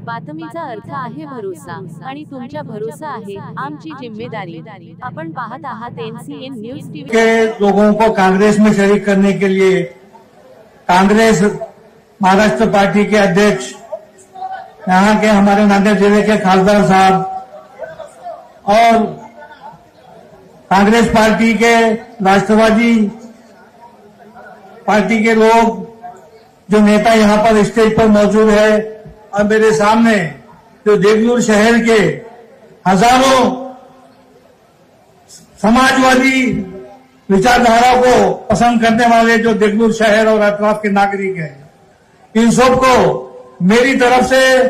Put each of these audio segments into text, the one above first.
बातमीचा अर्थ आहे भरोसा आणि तुमच्या भरोसा आहे आमची जिम्मेदारी। आपण पाहत आहात NCN न्यूज टीवी। के लोगों को कांग्रेस में शरीक करने के लिए कांग्रेस महाराष्ट्र पार्टी के अध्यक्ष यहाँ के हमारे नांदेड़ जिले के खासदार साहब और कांग्रेस पार्टी के राष्ट्रवादी पार्टी के लोग जो नेता यहाँ पर स्टेज पर मौजूद है और मेरे सामने जो देवनूर शहर के हजारों समाजवादी विचारधारा को पसंद करने वाले जो देवनूर शहर और अतराफ के नागरिक हैं, इन सबको मेरी तरफ से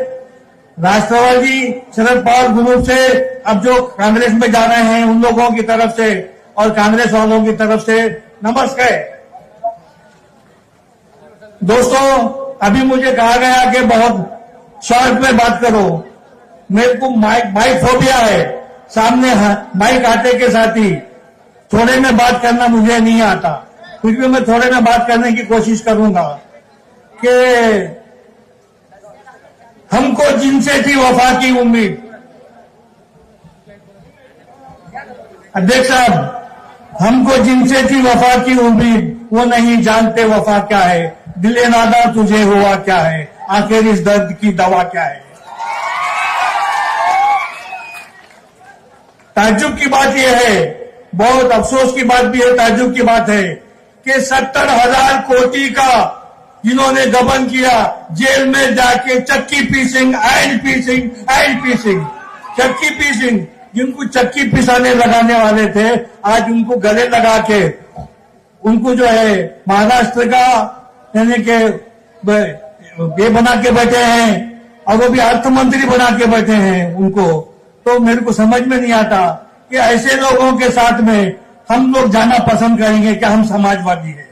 राष्ट्रवादी शरद पवार ग्रुप से अब जो कांग्रेस में जा रहे हैं उन लोगों की तरफ से और कांग्रेस वालों की तरफ से नमस्कार। दोस्तों, अभी मुझे कहा गया कि बहुत शॉर्ट में बात करो। मेरे को माइक फोबिया है, सामने माइक आते के साथ ही थोड़े में बात करना मुझे नहीं आता, फिर भी मैं थोड़े में बात करने की कोशिश करूंगा कि हमको जिनसे थी वफा की उम्मीद। अध्यक्ष साहब, हमको जिनसे थी वफा की उम्मीद वो नहीं जानते वफा क्या है। दिले नादा तुझे हुआ क्या है, आखिर इस दर्द की दवा क्या है। ताज्जुब की बात यह है, बहुत अफसोस की बात भी है, ताज्जुब की बात है कि 70,000 कोटी का जिन्होंने गबन किया, जेल में जाके चक्की पीसिंग एंड पीसिंग चक्की पीसिंग, जिनको चक्की पिसाने लगाने वाले थे आज उनको गले लगा के उनको जो है महाराष्ट्र का यानी के ये बना के बैठे हैं और वो भी अर्थ मंत्री बना के बैठे हैं उनको। तो मेरे को समझ में नहीं आता कि ऐसे लोगों के साथ में हम लोग जाना पसंद करेंगे क्या? हम समाजवादी हैं,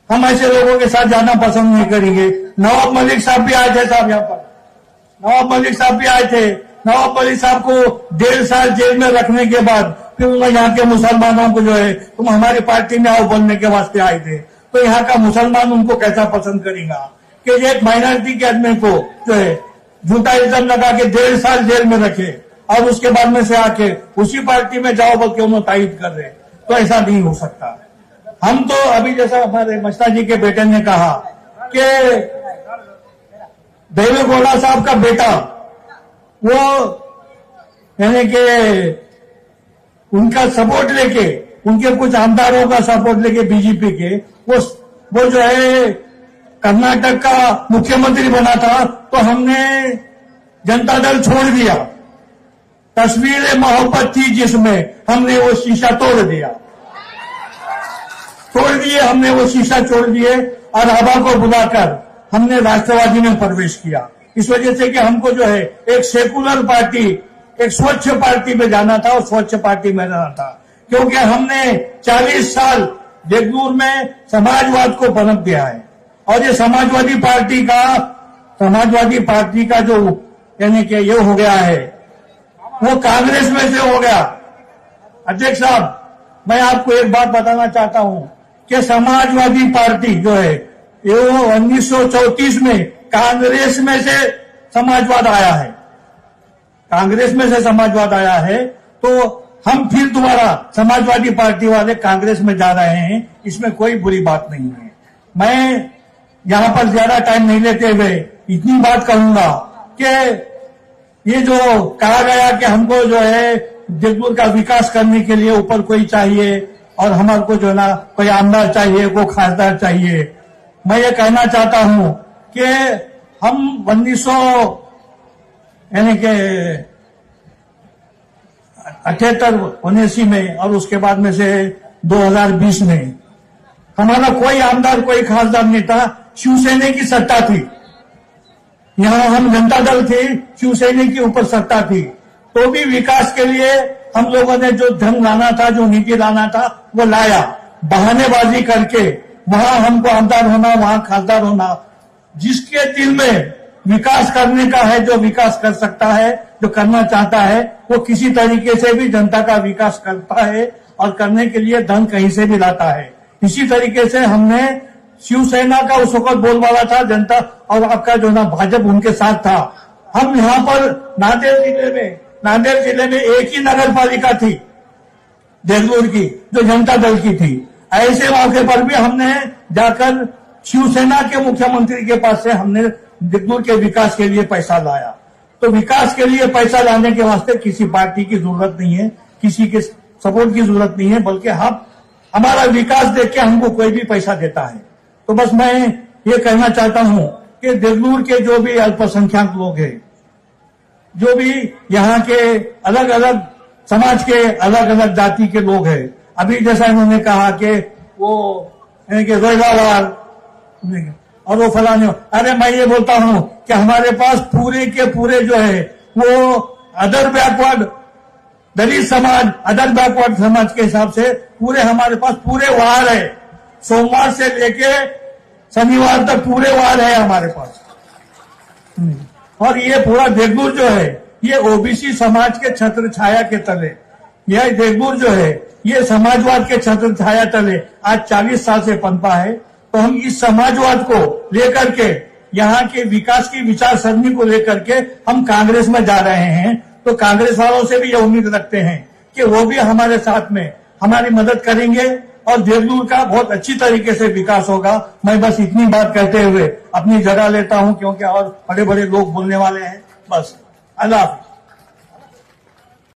हम ऐसे लोगों के साथ जाना पसंद नहीं करेंगे। नवाब मलिक साहब भी आए थे साहब, यहाँ पर नवाब मलिक साहब भी आए थे। नवाब मलिक साहब को 1.5 साल जेल में रखने के बाद फिर उन्होंने यहाँ के मुसलमानों को जो है तुम हमारी पार्टी में आओ बोलने के वास्ते आए थे। तो यहाँ का मुसलमान उनको कैसा पसंद करेगा कि एक माइनॉरिटी के आदमी को जो है झूठा इल्जाम लगा के 1.5 साल जेल में रखे और उसके बाद में से आके उसी पार्टी में जाओ बोल के उन्होंने तायद कर रहे। तो ऐसा नहीं हो सकता। हम तो अभी जैसा हमारे मस्ता जी के बेटे ने कहा कि देवेगौड़ा साहब का बेटा वो यानी कि उनका सपोर्ट लेके, उनके कुछ आमदारों का सपोर्ट लेके बीजेपी के वो जो है कर्नाटक का मुख्यमंत्री बना था। तो हमने जनता दल छोड़ दिया, तस्वीरें मोहब्बत थी जिसमें हमने वो शीशा तोड़ दिया, हमने वो शीशा छोड़ दिए और हवा को बुलाकर हमने राष्ट्रवादी में प्रवेश किया। इस वजह से कि हमको जो है एक सेकुलर पार्टी, एक स्वच्छ पार्टी में जाना था और स्वच्छ पार्टी में रहना था, क्योंकि हमने 40 साल देवनूर में समाजवाद को पनप दिया है और ये समाजवादी पार्टी का जो यानी कि ये हो गया है वो कांग्रेस में से हो गया। अध्यक्ष साहब, मैं आपको एक बात बताना चाहता हूं कि समाजवादी पार्टी जो है ये 1934 में कांग्रेस में से समाजवाद आया है, कांग्रेस में से समाजवाद आया है। तो हम फिर दोबारा समाजवादी पार्टी वाले कांग्रेस में जा रहे हैं, इसमें कोई बुरी बात नहीं है। मैं यहां पर ज्यादा टाइम नहीं लेते हुए इतनी बात कहूंगा कि ये जो कहा गया कि हमको जो है देवनूर का विकास करने के लिए ऊपर कोई चाहिए और हमारे को जो है ना कोई आमदार चाहिए, कोई खासदार चाहिए। मैं ये कहना चाहता हूं कि हम 1978 79 में और उसके बाद में से 2020 में हमारा कोई आमदार, कोई खासदार नहीं था। शिवसेना की सत्ता थी, यहाँ हम जनता दल थे, शिवसेना के ऊपर सत्ता थी। तो भी विकास के लिए हम लोगों ने जो ढंग लाना था, जो नीति लाना था वो लाया, बहानेबाजी करके वहां हमको आमदार होना, वहां खासदार होना। जिसके दिल में विकास करने का है, जो विकास कर सकता है, जो करना चाहता है, वो किसी तरीके से भी जनता का विकास करता है और करने के लिए धन कहीं से भी लाता है। इसी तरीके से हमने शिवसेना का उस वक्त बोलबाला था जनता और आपका जो ना भाजपा उनके साथ था। हम यहाँ पर नांदेड़ जिले में एक ही नगर पालिका थी देगलूर की, जो जनता दल की थी। ऐसे मौके पर भी हमने जाकर शिवसेना के मुख्यमंत्री के पास से हमने देगलूर के विकास के लिए पैसा लाया। तो विकास के लिए पैसा लाने के वास्ते किसी पार्टी की जरूरत नहीं है, किसी के सपोर्ट की जरूरत नहीं है, बल्कि हमारा विकास देख के हमको कोई भी पैसा देता है। तो बस मैं ये कहना चाहता हूं कि देगलूर के जो भी अल्पसंख्यक लोग हैं, जो भी यहाँ के अलग अलग समाज के अलग अलग जाति के लोग हैं, अभी जैसा इन्होंने कहा कि वो रोहिलावार और वो फलाने, अरे मैं ये बोलता हूं कि हमारे पास पूरे के पूरे जो है वो अदर बैकवर्ड दलित समाज, अदर बैकवर्ड समाज के हिसाब से पूरे हमारे पास पूरे वार है। सोमवार से लेके शनिवार तक पूरे वार है हमारे पास। और ये पूरा देगलूर जो है ये ओबीसी समाज के छत्र छाया के तले, यह देगलूर जो है ये समाजवाद के छत्र छाया तले आज 40 साल से पनपा है। तो हम इस समाजवाद को लेकर के, यहाँ के विकास की विचारसरणी को लेकर के हम कांग्रेस में जा रहे हैं। तो कांग्रेस वालों से भी ये उम्मीद रखते हैं कि वो भी हमारे साथ में हमारी मदद करेंगे और देगलूर का बहुत अच्छी तरीके से विकास होगा। मैं बस इतनी बात कहते हुए अपनी जगह लेता हूं, क्योंकि और बड़े बड़े लोग बोलने वाले हैं। बस अल्लाह हाफिज।